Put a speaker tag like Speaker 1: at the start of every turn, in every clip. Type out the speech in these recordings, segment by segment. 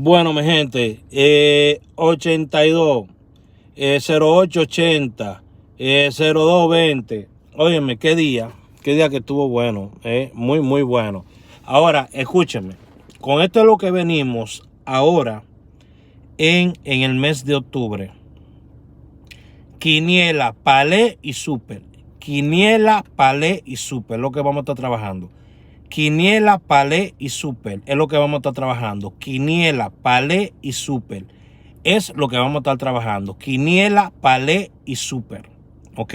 Speaker 1: Bueno, mi gente, 82, 0880, 0220. Óyeme, qué día que estuvo bueno, muy, muy bueno. Ahora, escúcheme, con esto es lo que venimos ahora en el mes de octubre. Quiniela, palé y súper. Quiniela, palé y súper, lo que vamos a estar trabajando. Quiniela, palé y súper es lo que vamos a estar trabajando. Quiniela, palé y súper es lo que vamos a estar trabajando. Quiniela, palé y súper. ¿Ok?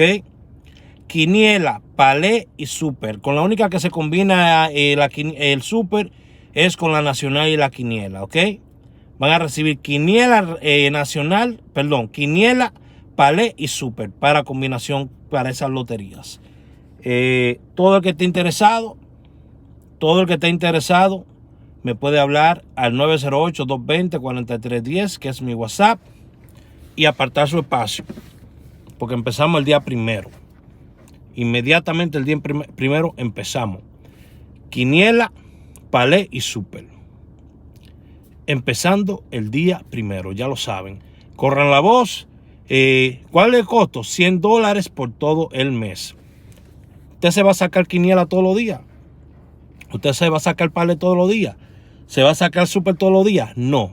Speaker 1: Quiniela, palé y súper. Con la única que se combina el súper es con la nacional y la quiniela. ¿Ok? Van a recibir quiniela nacional, perdón, quiniela, palé y súper para combinación para esas loterías. Todo el que esté interesado, me puede hablar al 908-220-4310, que es mi WhatsApp, y apartar su espacio, porque empezamos el día primero. Inmediatamente el día primero empezamos. Quiniela, palé y súper. Empezando el día primero, ya lo saben. Corran la voz. ¿Cuál es el costo? $100 por todo el mes. Usted se va a sacar quiniela todos los días. ¿Usted se va a sacar palé todos los días? ¿Se va a sacar súper todos los días? No.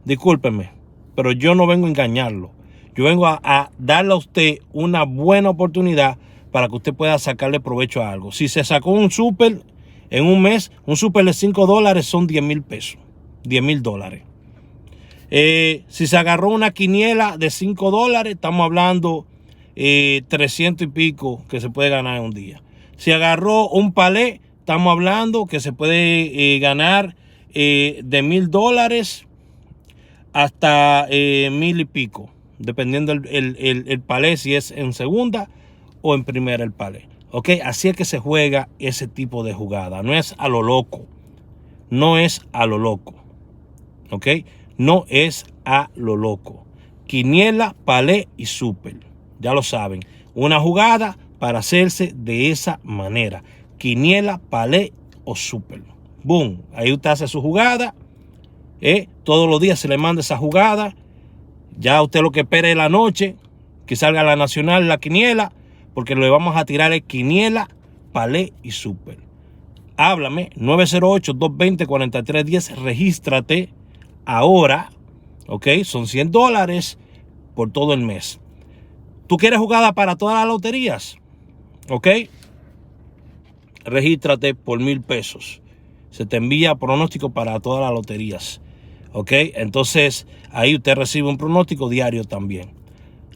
Speaker 1: Discúlpeme, pero yo no vengo a engañarlo. Yo vengo a darle a usted una buena oportunidad para que usted pueda sacarle provecho a algo. Si se sacó un súper en un mes, un súper de $5 son 10,000 pesos. $10,000. Si se agarró una quiniela de $5, estamos hablando 300 y pico que se puede ganar en un día. Si agarró un palé, estamos hablando que se puede ganar de $1,000 hasta 1,000 y pico, dependiendo el palé, si es en segunda o en primera el palé. ¿Ok? Así es que se juega ese tipo de jugada. No es a lo loco. No es a lo loco. ¿Ok? No es a lo loco. Quiniela, palé y súper. Ya lo saben. Una jugada para hacerse de esa manera. Quiniela, palé o súper. Boom. Ahí usted hace su jugada. Todos los días se le manda esa jugada. Ya usted lo que espera es la noche que salga la nacional, la quiniela, porque le vamos a tirar el quiniela, palé y súper. Háblame, 908-220-4310. Regístrate ahora. ¿Ok? Son $100 por todo el mes. ¿Tú quieres jugada para todas las loterías? ¿Ok? Regístrate por 1,000 pesos. Se te envía pronóstico para todas las loterías. ¿Ok? Entonces, ahí usted recibe un pronóstico diario también.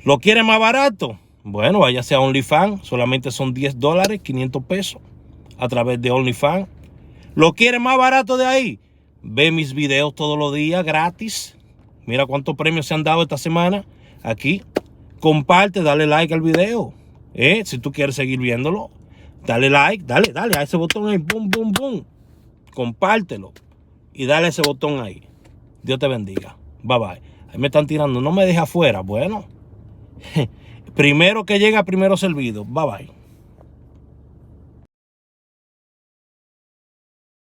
Speaker 1: ¿Lo quiere más barato? Bueno, váyase a OnlyFans. Solamente son $10, 500 pesos a través de OnlyFans. ¿Lo quiere más barato de ahí? Ve mis videos todos los días gratis. Mira cuántos premios se han dado esta semana aquí. Comparte, dale like al video. Si tú quieres seguir viéndolo, dale like, dale a ese botón ahí. Boom, boom, boom. Compártelo y dale ese botón ahí. Dios te bendiga. Bye, bye. Ahí me están tirando. No me dejes afuera. Bueno. Primero que llega, primero servido. Bye, bye.